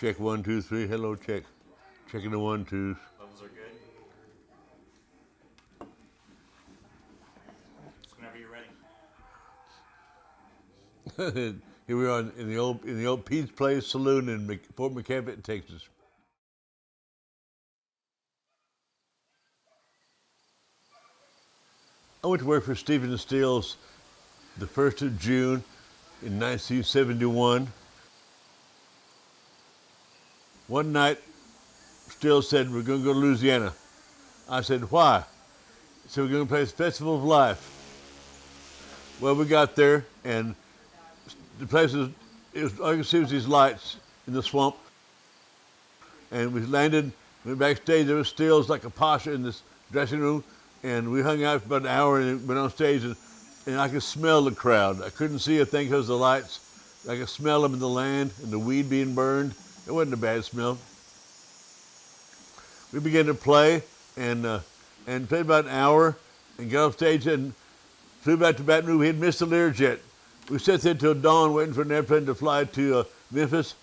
Check 1, 2, 3. Hello, check. Checking the 1, 2s. Levels are good. Just whenever you're ready. Here we are in the old Pete's Place Saloon in Fort McCrea, Texas. I went to work for Stephen Stills the 1st of June in 1971. One night, Stills said, "We're going to go to Louisiana." I said, "Why?" He said, "We're going to play the Festival of Life." Well, we got there, and the place all you could see was these lights in the swamp. And we landed, went backstage, there was Stills like a pasha in this dressing room, and we hung out for about an hour and went on stage, and I could smell the crowd. I couldn't see a thing because of the lights. I could smell them in the land and the weed being burned. It wasn't a bad smell. We began to play and played about an hour and got off stage and flew back to Baton Rouge. We had missed the Learjet. We sat there till dawn waiting for an airplane to fly to Memphis.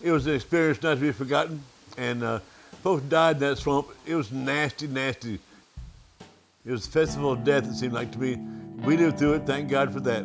It was an experience not to be forgotten, and folks died in that swamp. It was nasty, nasty. It was the festival of death, it seemed like to me. We lived through it, thank God for that.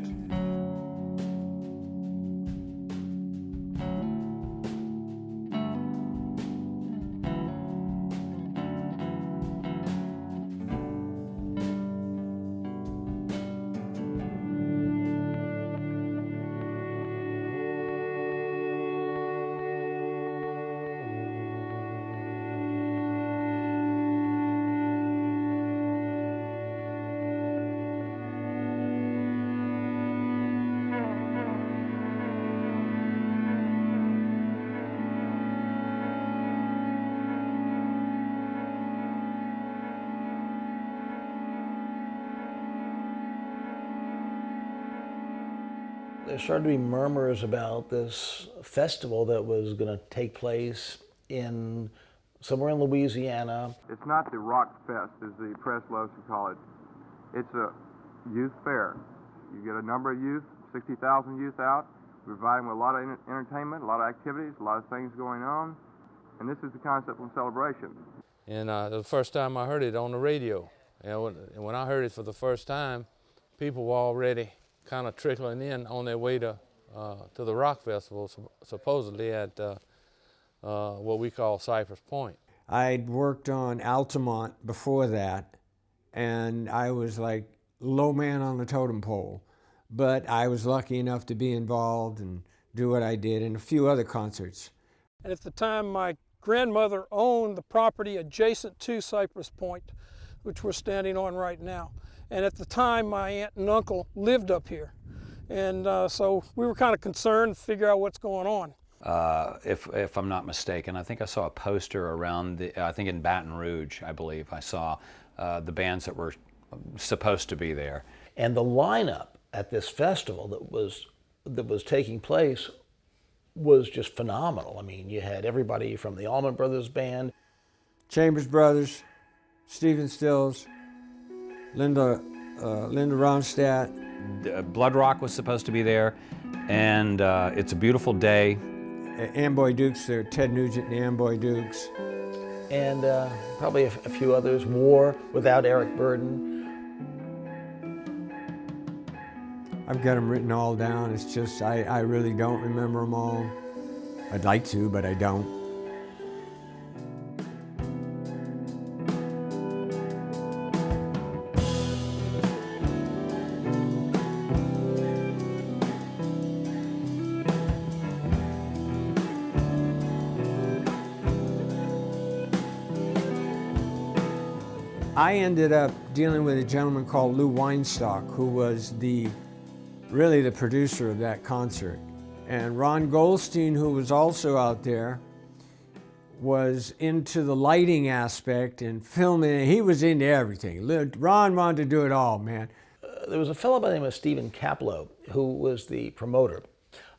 There started to be murmurs about this festival that was going to take place in somewhere in Louisiana. It's not the Rock Fest, as the press loves to call it. It's a youth fair. You get a number of youth, 60,000 youth out. We provide them with a lot of entertainment, a lot of activities, a lot of things going on. And this is the concept of celebration. And the first time I heard it on the radio. And when I heard it for the first time, people were already kind of trickling in on their way to the rock festival, supposedly at what we call Cypress Point. I'd worked on Altamont before that, and I was like low man on the totem pole. But I was lucky enough to be involved and do what I did in a few other concerts. And at the time, my grandmother owned the property adjacent to Cypress Point, which we're standing on right now. And at the time, my aunt and uncle lived up here. And so we were kind of concerned to figure out what's going on. If I'm not mistaken, I think I saw a poster around, I think in Baton Rouge, I believe, I saw the bands that were supposed to be there. And the lineup at this festival that was taking place was just phenomenal. I mean, you had everybody from the Allman Brothers Band, Chambers Brothers, Stephen Stills, Linda Ronstadt. Blood Rock was supposed to be there, and It's a Beautiful Day. Amboy Dukes, there, Ted Nugent and the Amboy Dukes. And probably a few others, War without Eric Burden. I've got them written all down. It's just, I really don't remember them all. I'd like to, but I don't. I ended up dealing with a gentleman called Lou Weinstock, who was really the producer of that concert. And Ron Goldstein, who was also out there, was into the lighting aspect and filming. He was into everything. Ron wanted to do it all, man. There was a fellow by the name of Stephen Kaplow, who was the promoter.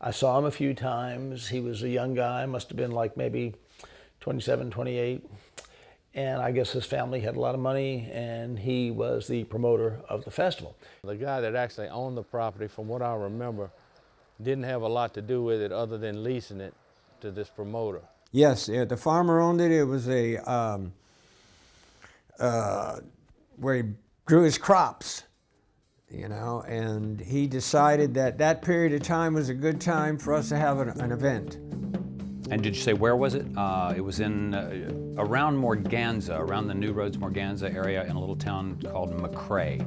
I saw him a few times. He was a young guy, must have been like maybe 27, 28. And I guess his family had a lot of money, and he was the promoter of the festival. The guy that actually owned the property, from what I remember, didn't have a lot to do with it other than leasing it. to this promoter. Yes, yeah, the farmer owned it. It was a where he grew his crops, you know, and he decided that that period of time was a good time for us to have an event. And did you say where was it? It was in around Morganza, around the New Roads Morganza area, in a little town called McCrea.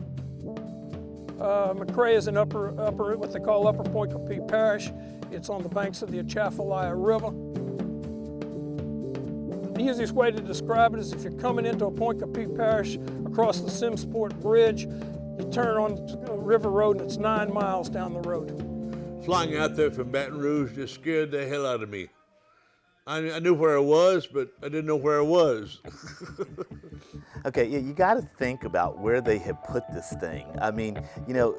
McCrea is in what they call Upper Point Coupee Parish. It's on the banks of the Atchafalaya River. The easiest way to describe it is if you're coming into a Point Coupee Parish across the Simsport Bridge, you turn on River Road and it's 9 miles down the road. Flying out there from Baton Rouge just scared the hell out of me. I knew where I was, but I didn't know where I was. Okay, yeah, you got to think about where they have put this thing. I mean, you know,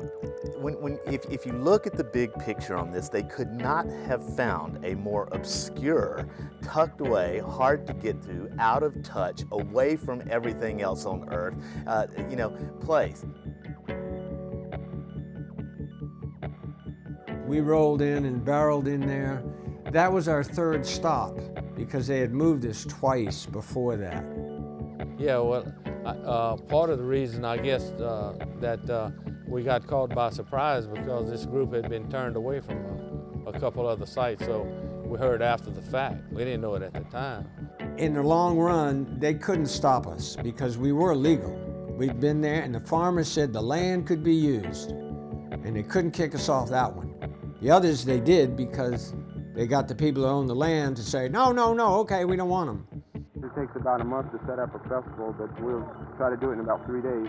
if you look at the big picture on this, they could not have found a more obscure, tucked away, hard to get to, out of touch, away from everything else on earth, you know, place. We rolled in and barreled in there. That was our third stop because they had moved us twice before that. Yeah, well, part of the reason I guess that we got caught by surprise because this group had been turned away from a couple other sites, so we heard after the fact. We didn't know it at the time. In the long run, they couldn't stop us because we were legal. We'd been there and the farmers said the land could be used and they couldn't kick us off that one. The others they did because they got the people who own the land to say, no, okay, we don't want them. It takes about a month to set up a festival, but we'll try to do it in about 3 days.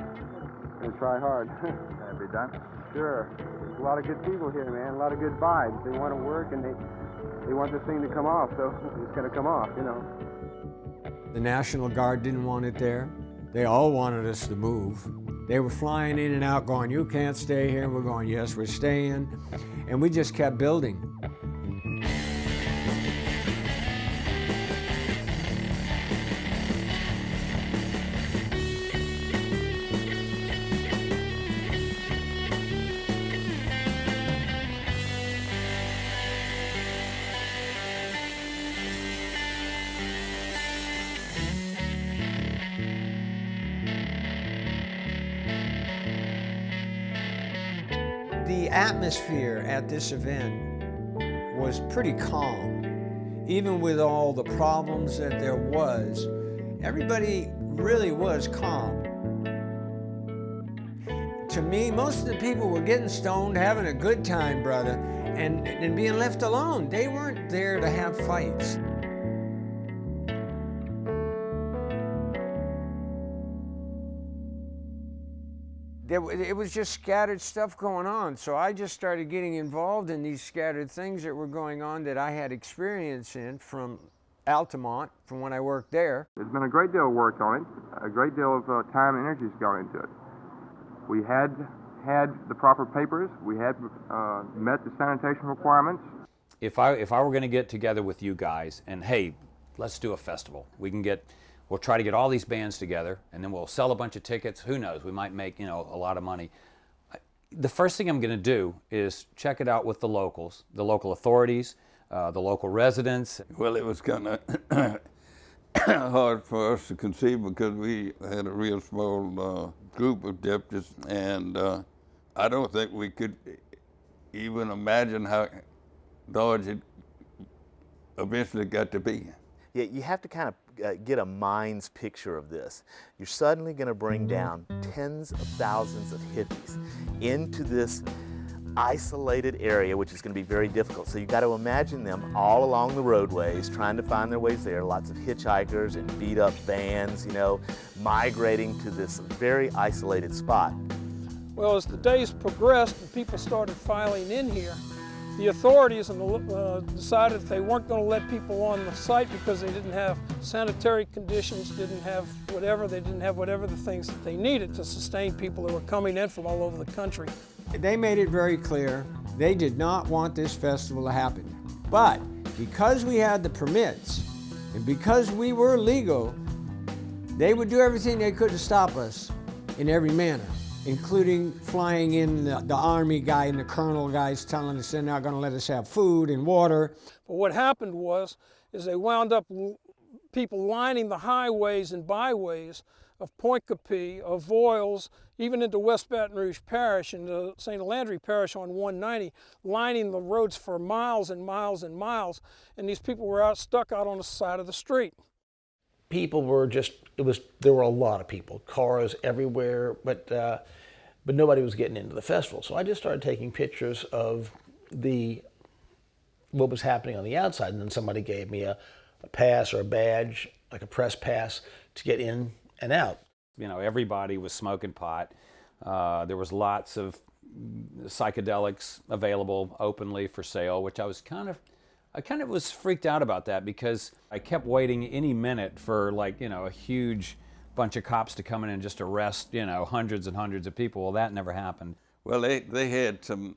And try hard. Can it be done? Sure. There's a lot of good people here, man. A lot of good vibes. They want to work and they want this thing to come off, so it's going to come off, you know. The National Guard didn't want it there. They all wanted us to move. They were flying in and out going, you can't stay here. We're going, yes, we're staying. And we just kept building. The atmosphere at this event was pretty calm. Even with all the problems that there was, everybody really was calm. To me, most of the people were getting stoned, having a good time, brother, and being left alone. They weren't there to have fights. It was just scattered stuff going on, so I just started getting involved in these scattered things that were going on that I had experience in from Altamont, from when I worked there. There's been a great deal of work on it. A great deal of time and energy has gone into it. We had the proper papers. We had met the sanitation requirements. If I were going to get together with you guys and, hey, let's do a festival. We'll try to get all these bands together, and then we'll sell a bunch of tickets. Who knows? We might make, you know, a lot of money. The first thing I'm going to do is check it out with the locals, the local authorities, the local residents. Well, it was kind of hard for us to conceive because we had a real small group of deputies, and I don't think we could even imagine how large it eventually got to be. Yeah, you have to kind of get a mind's picture of this. You're suddenly going to bring down tens of thousands of hippies into this isolated area, which is going to be very difficult. So you got to imagine them all along the roadways, trying to find their ways there. Lots of hitchhikers and beat up vans, you know, migrating to this very isolated spot. Well, as the days progressed and people started filing in here, the authorities decided they weren't going to let people on the site because they didn't have sanitary conditions, didn't have whatever the things that they needed to sustain people who were coming in from all over the country. They made it very clear they did not want this festival to happen. But because we had the permits and because we were legal, they would do everything they could to stop us in every manner. including flying in the Army guy and the Colonel guys telling us they're not going to let us have food and water. But what happened is they wound up people lining the highways and byways of Point Capee, of Voiles, even into West Baton Rouge Parish and St. Landry Parish on 190, lining the roads for miles and miles and miles, and these people were stuck out on the side of the street. People were there were a lot of people, cars everywhere, but nobody was getting into the festival. So I just started taking pictures of what was happening on the outside, and then somebody gave me a pass or a badge, like a press pass, to get in and out. You know, everybody was smoking pot. There was lots of psychedelics available openly for sale, which I kind of was freaked out about that, because I kept waiting any minute for, like, you know, a huge bunch of cops to come in and just arrest, you know, hundreds and hundreds of people. Well, that never happened. Well, they had some,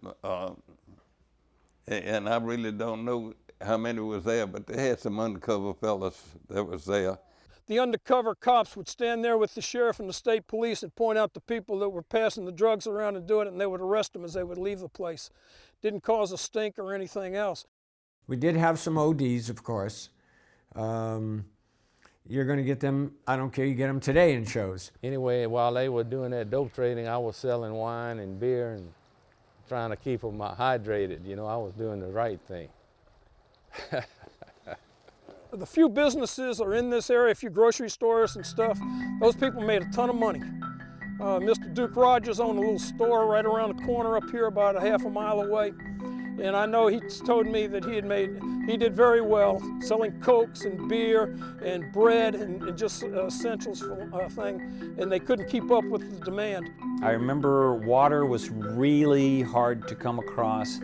and I really don't know how many was there, but they had some undercover fellas that was there. The undercover cops would stand there with the sheriff and the state police and point out the people that were passing the drugs around and doing it, and they would arrest them as they would leave the place. Didn't cause a stink or anything else. We did have some ODs, of course. You're going to get them, I don't care, you get them today in shows. Anyway, while they were doing that dope trading, I was selling wine and beer and trying to keep them hydrated. You know, I was doing the right thing. The few businesses are in this area, a few grocery stores and stuff, those people made a ton of money. Mr. Duke Rogers owned a little store right around the corner up here, about a half a mile away. And I know he told me that he did very well selling Cokes and beer and bread and just essentials thing, and they couldn't keep up with the demand. I remember water was really hard to come across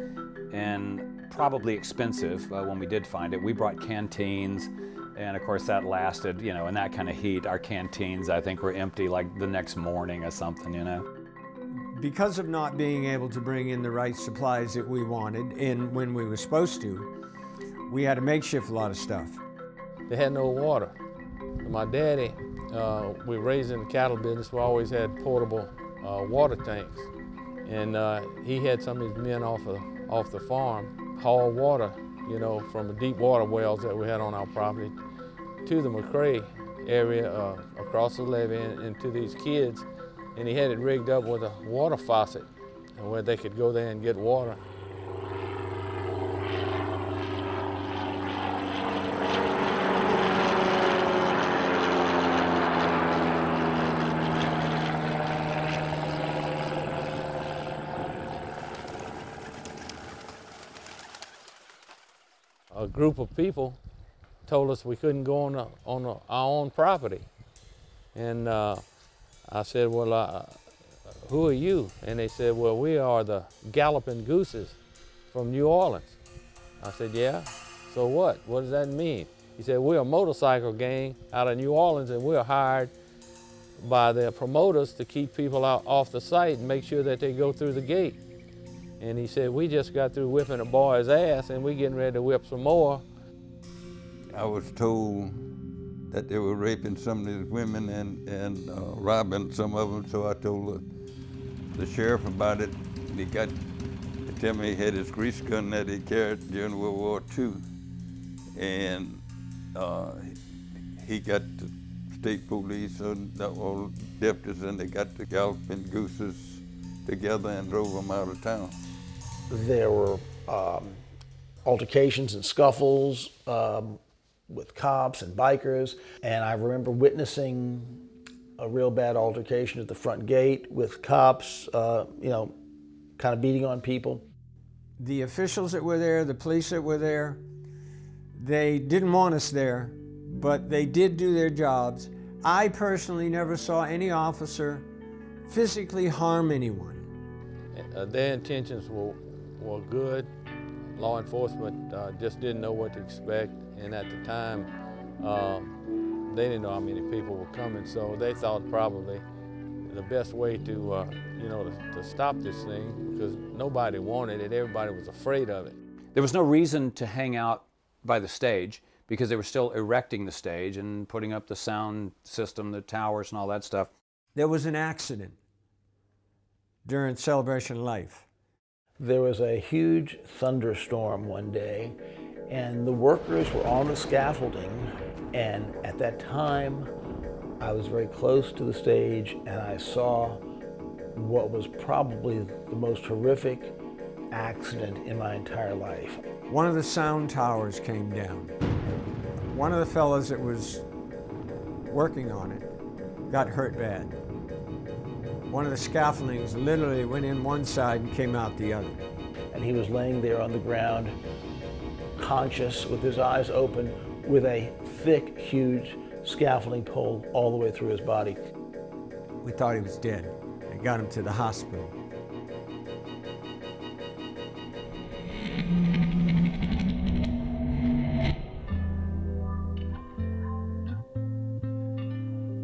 and probably expensive when we did find it. We brought canteens, and of course that lasted, you know, in that kind of heat, our canteens, I think, were empty like the next morning or something, you know. Because of not being able to bring in the right supplies that we wanted in when we were supposed to, we had to makeshift a lot of stuff. They had no water. My daddy, we were raised in the cattle business, we always had portable water tanks. And he had some of his men off the farm haul water, you know, from the deep water wells that we had on our property to the McCrea area across the levee and to these kids. And he had it rigged up with a water faucet and where they could go there and get water. A group of people told us we couldn't go on our own property. And I said, well, who are you? And they said, well, we are the Galloping Gooses from New Orleans. I said, yeah, so what? What does that mean? He said, we're a motorcycle gang out of New Orleans, and we're hired by their promoters to keep people out off the site and make sure that they go through the gate. And he said, we just got through whipping a boy's ass, and we're getting ready to whip some more. I was told that they were raping some of these women and robbing some of them, so I told the sheriff about it. He got to tell me he had his grease gun that he carried during World War II. And he got the state police and all deputies, and they got the Galloping Gooses together and drove them out of town. There were altercations and scuffles with cops and bikers, and I remember witnessing a real bad altercation at the front gate with cops, you know, kind of beating on people. The officials that were there, the police that were there, they didn't want us there, but they did do their jobs. I personally never saw any officer physically harm anyone. Their intentions were good. Law enforcement just didn't know what to expect, and at the time, they didn't know how many people were coming, so they thought probably the best way to, you know, to stop this thing, because nobody wanted it, everybody was afraid of it. There was no reason to hang out by the stage because they were still erecting the stage and putting up the sound system, the towers and all that stuff. There was an accident. during Celebration of Life. There was a huge thunderstorm one day, and the workers were on the scaffolding, and at that time, I was very close to the stage, and I saw what was probably the most horrific accident in my entire life. One of the sound towers came down. One of the fellows that was working on it got hurt bad. One of the scaffoldings literally went in one side and came out the other. And he was laying there on the ground, conscious, with his eyes open, with a thick, huge scaffolding pole all the way through his body. We thought he was dead. They got him to the hospital.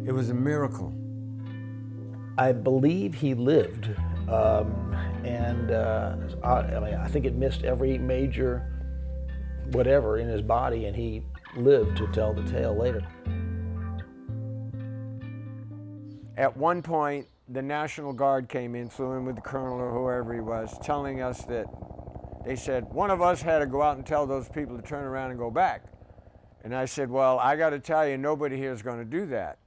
It was a miracle. I believe he lived, I think it missed every major whatever in his body, and he lived to tell the tale later. At one point, the National Guard came in, flew in with the colonel or whoever he was, telling us that they said, one of us had to go out and tell those people to turn around and go back. And I said, well, I got to tell you, nobody here is going to do that.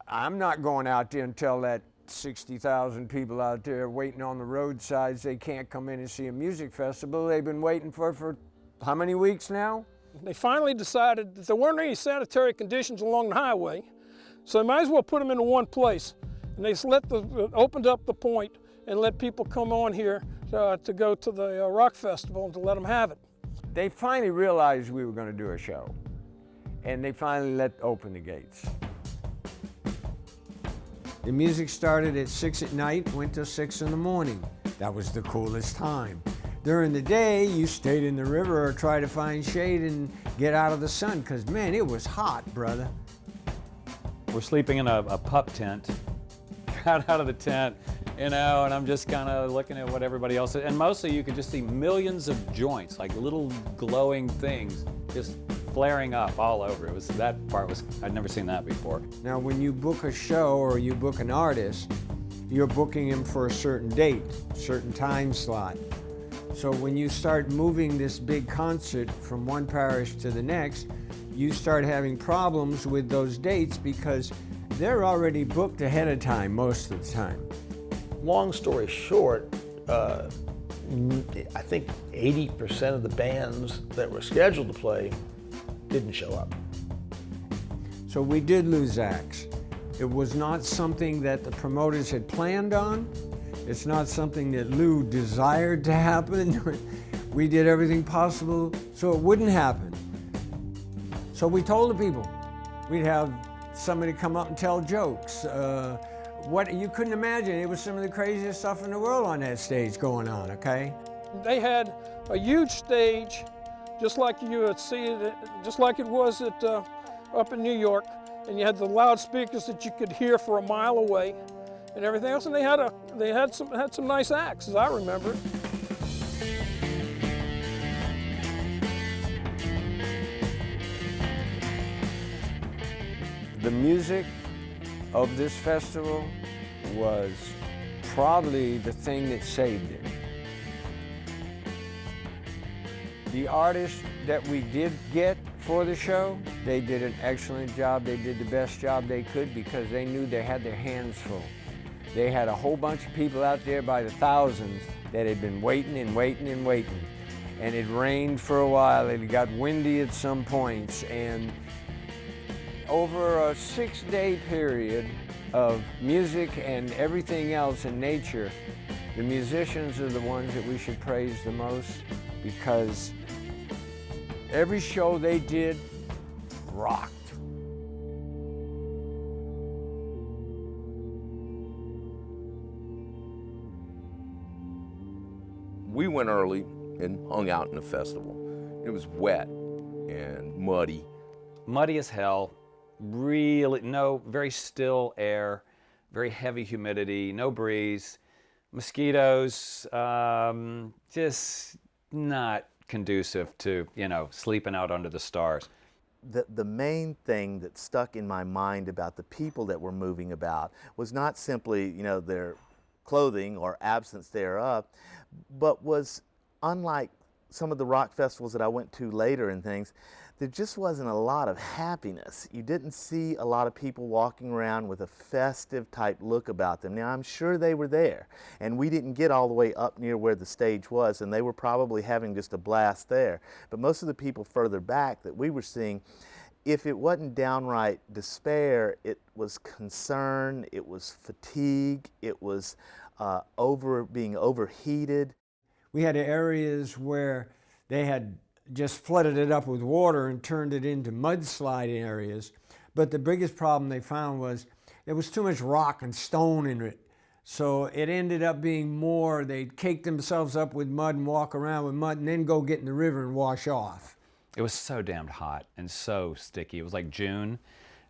I'm not going out there and tell that 60,000 people out there waiting on the roadsides they can't come in and see a music festival they've been waiting for how many weeks now? They finally decided that there weren't any sanitary conditions along the highway, so they might as well put them into one place. And they opened up the point and let people come on here to go to the rock festival and to let them have it. They finally realized we were going to do a show, and they finally open the gates. The music started at 6 at night, went till 6 in the morning. That was the coolest time. During the day, you stayed in the river or tried to find shade and get out of the sun, because man, it was hot, brother. We're sleeping in a pup tent. Got out of the tent, and I'm just kind of looking at what everybody else is. And mostly you could just see millions of joints, like little glowing things, just flaring up all over. I'd never seen that before. Now, when you book a show or you book an artist, you're booking him for a certain date, certain time slot. So when you start moving this big concert from one parish to the next, you start having problems with those dates because they're already booked ahead of time most of the time. Long story short, I think 80% of the bands that were scheduled to play didn't show up. So we did lose acts. It was not something that the promoters had planned on. It's not something that Lou desired to happen. We did everything possible so it wouldn't happen. So we told the people. We'd have somebody come up and tell jokes. What you couldn't imagine, it was some of the craziest stuff in the world on that stage going on, okay? They had a huge stage, just like you would see it, just like it was up in New York, and you had the loudspeakers that you could hear for a mile away, and everything else. And they had some nice acts, as I remember. The music of this festival was probably the thing that saved it. The artists that we did get for the show, they did an excellent job. They did the best job they could because they knew they had their hands full. They had a whole bunch of people out there by the thousands that had been waiting and waiting and waiting. And it rained for a while, it got windy at some points, and over a 6-day period of music and everything else in nature, the musicians are the ones that we should praise the most because every show they did rocked. We went early and hung out in the festival. It was wet and muddy. Muddy as hell, really, very still air, very heavy humidity, no breeze, mosquitoes, just not conducive to, sleeping out under the stars. The main thing that stuck in my mind about the people that were moving about was not simply, their clothing or absence thereof, but was unlike some of the rock festivals that I went to later and things. There just wasn't a lot of happiness. You didn't see a lot of people walking around with a festive type look about them. Now, I'm sure they were there, and we didn't get all the way up near where the stage was, and they were probably having just a blast there. But most of the people further back that we were seeing, if it wasn't downright despair, it was concern, it was fatigue, it was being overheated. We had areas where they had just flooded it up with water and turned it into mudslide areas. But the biggest problem they found was there was too much rock and stone in it. So it ended up being more, they'd cake themselves up with mud and walk around with mud and then go get in the river and wash off. It was so damned hot and so sticky. It was like June,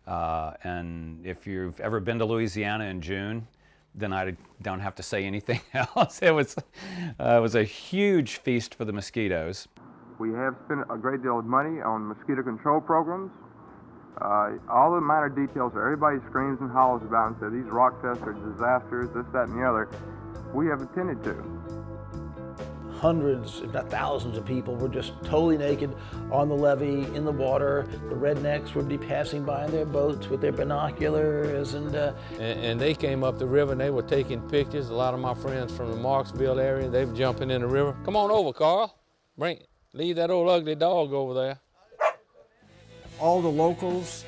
and if you've ever been to Louisiana in June, then I don't have to say anything else. It was a huge feast for the mosquitoes. We have spent a great deal of money on mosquito control programs. All the minor details that everybody screams and hollers about and says these rock fests are disasters, this, that, and the other, we have attended to. Hundreds, if not thousands of people were just totally naked on the levee, in the water. The rednecks would be passing by in their boats with their binoculars and they came up the river and they were taking pictures. A lot of my friends from the Marksville area, they were jumping in the river. Come on over, Carl. Leave that old ugly dog over there. All the locals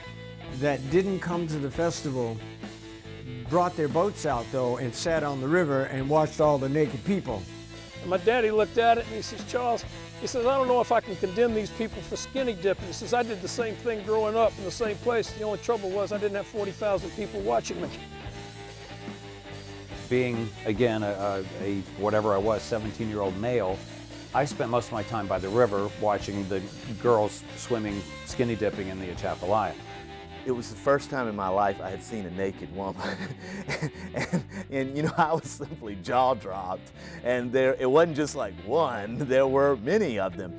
that didn't come to the festival brought their boats out though and sat on the river and watched all the naked people. And my daddy looked at it and he says, Charles, he says, I don't know if I can condemn these people for skinny dipping. He says, I did the same thing growing up in the same place. The only trouble was I didn't have 40,000 people watching me. Being, again, a whatever I was, 17-year-old male, I spent most of my time by the river watching the girls swimming, skinny dipping in the Atchafalaya. It was the first time in my life I had seen a naked woman. and you know, I was simply jaw-dropped. And it wasn't just like one, there were many of them.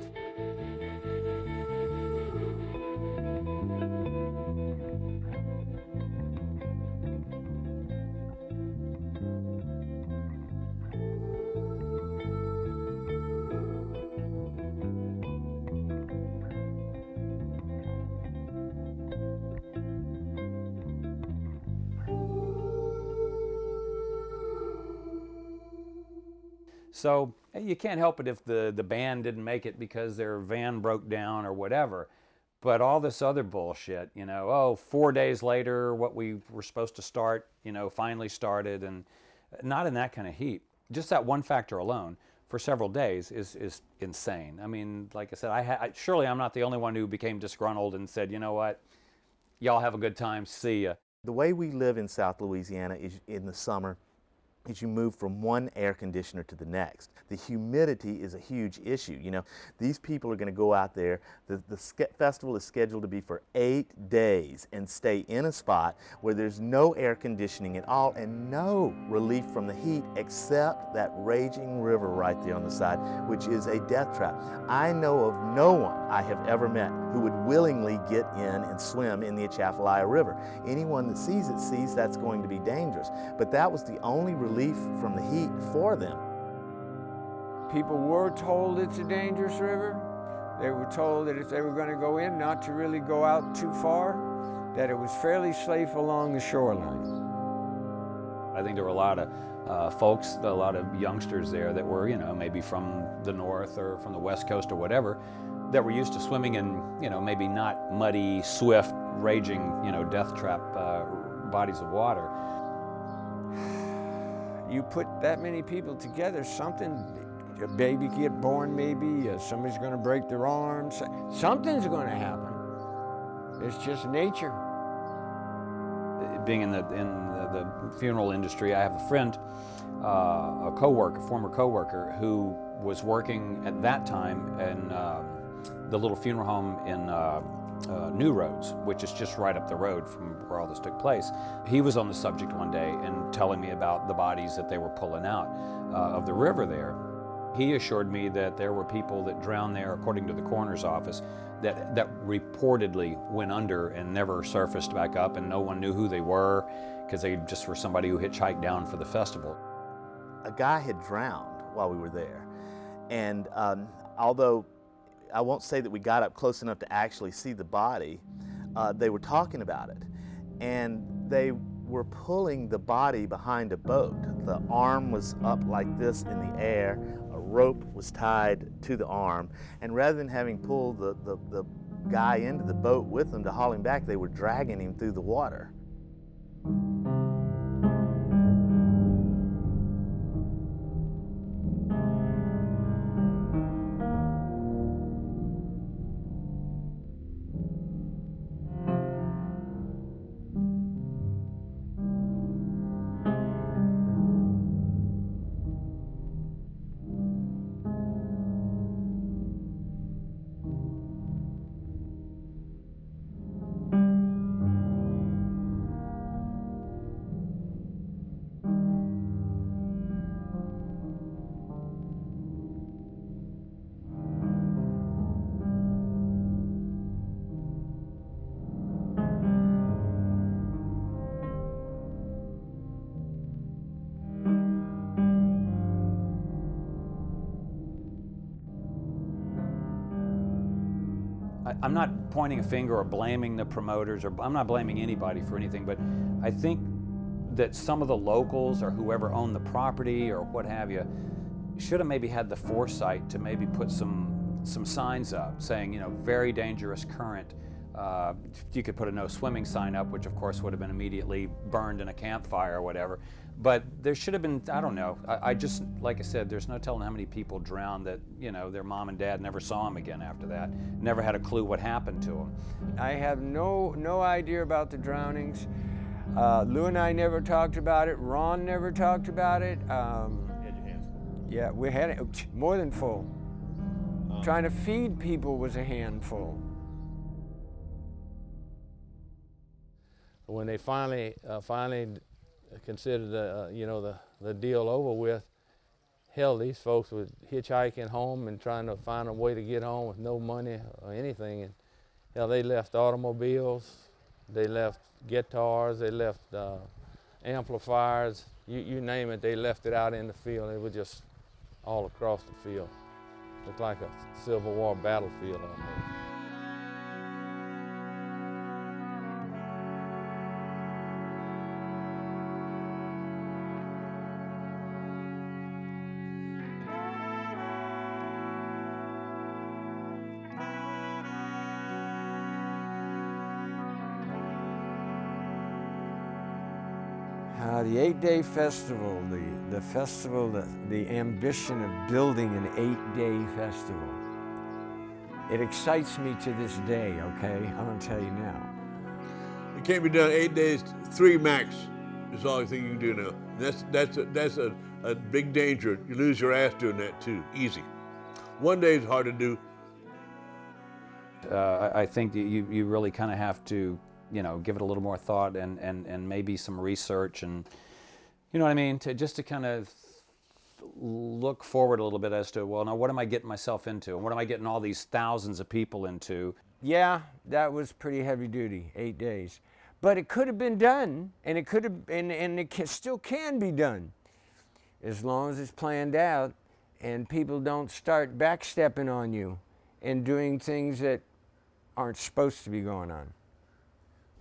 So you can't help it if the band didn't make it because their van broke down or whatever. But all this other bullshit, you know, 4 days later, what we were supposed to start, you know, finally started, and not in that kind of heat. Just that one factor alone for several days is insane. I mean, like I said, surely I'm not the only one who became disgruntled and said, you know what, y'all have a good time, see ya. The way we live in South Louisiana is in the summer is you move from one air conditioner to the next. The humidity is a huge issue. You know, these people are going to go out there. The festival is scheduled to be for 8 days and stay in a spot where there's no air conditioning at all and no relief from the heat except that raging river right there on the side, which is a death trap. I know of no one I have ever met who would willingly get in and swim in the Atchafalaya River. Anyone that sees it sees that's going to be dangerous. But that was the only relief from the heat for them. People were told it's a dangerous river. They were told that if they were going to go in, not to really go out too far, that it was fairly safe along the shoreline. I think there were a lot of folks, a lot of youngsters there that were, you know, maybe from the north or from the west coast or whatever, that were used to swimming in, you know, maybe not muddy, swift, raging, you know, death trap bodies of water. You put that many people together, a baby get born maybe, somebody's going to break their arms, something's going to happen. It's just nature. Being in the funeral industry, I have a friend, a former coworker, who was working at that time in the little funeral home in New Roads, which is just right up the road from where all this took place. He was on the subject one day and telling me about the bodies that they were pulling out of the river there. He assured me that there were people that drowned there, according to the coroner's office, that reportedly went under and never surfaced back up, and no one knew who they were because they just were somebody who hitchhiked down for the festival. a guy had drowned while we were there. And although I won't say that we got up close enough to actually see the body, they were talking about it. And they were pulling the body behind a boat. The arm was up like this in the air, a rope was tied to the arm, and rather than having pulled the guy into the boat with them to haul him back, they were dragging him through the water. I'm not pointing a finger or blaming the promoters, or I'm not blaming anybody for anything, but I think that some of the locals or whoever owned the property or what have you should have maybe had the foresight to maybe put some signs up saying, you know, very dangerous current. You could put a no swimming sign up, which of course would have been immediately burned in a campfire or whatever. But there should have been, I don't know, I just, like I said, there's no telling how many people drowned that, you know, their mom and dad never saw them again after that, never had a clue what happened to them. I have no idea about the drownings. Lou and I never talked about it. Ron never talked about it. You had your hands full. Yeah, we had it more than full. Trying to feed people was a handful. When they finally considered you know, the deal over with, hell, these folks were hitchhiking home and trying to find a way to get home with no money or anything. And hell, they left automobiles, they left guitars, they left amplifiers, you name it, they left it out in the field. It was just all across the field. Looked like a Civil War battlefield almost. The 8-day festival, the ambition of building an 8-day festival. It excites me to this day, okay? I'm gonna tell you now. It can't be done 8 days, 3 max is all you think you can do now. That's a big danger. You lose your ass doing that too, easy. 1 day is hard to do. I think that you really kind of have to, you know, give it a little more thought and maybe some research, and you know what I mean, to kind of look forward a little bit as to, well, now what am I getting myself into, and what am I getting all these thousands of people into? Yeah, that was pretty heavy duty, 8 days, but it could have been done, and it still can be done, as long as it's planned out, and people don't start backstepping on you and doing things that aren't supposed to be going on.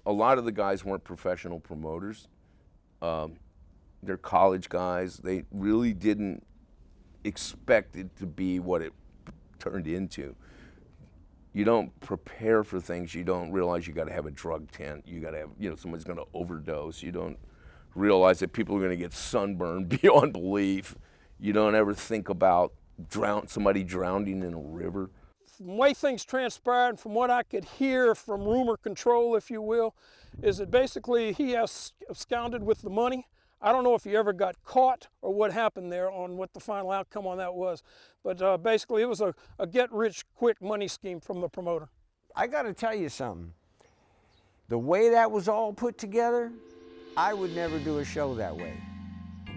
A lot of the guys weren't professional promoters. They're college guys. They really didn't expect it to be what it turned into. You don't prepare for things. You don't realize you got to have a drug tent. You got to have, you know, someone's going to overdose. You don't realize that people are going to get sunburned beyond belief. You don't ever think about somebody drowning in a river. From the way things transpired and from what I could hear from rumor control, if you will, is that basically he absconded with the money. I don't know if he ever got caught or what happened there on what the final outcome on that was. But basically it was a get-rich-quick money scheme from the promoter. I got to tell you something. The way that was all put together, I would never do a show that way.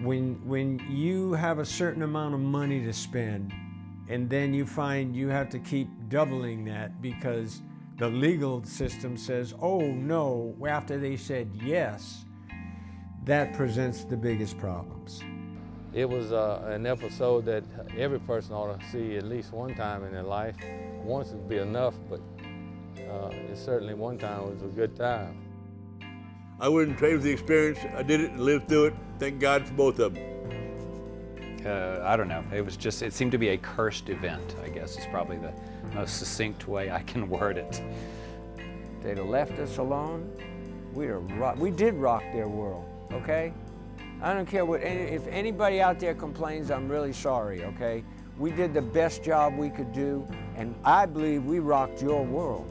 When you have a certain amount of money to spend, and then you find you have to keep doubling that because the legal system says, oh no, after they said yes, that presents the biggest problems. It was an episode that every person ought to see at least one time in their life. Once would be enough, but it certainly one time was a good time. I wouldn't trade for the experience. I did it and lived through it. Thank God for both of them. I don't know. It seemed to be a cursed event, I guess is probably the most succinct way I can word it. They'd have left us alone, we did rock their world, okay? I don't care if anybody out there complains, I'm really sorry, okay? We did the best job we could do, and I believe we rocked your world.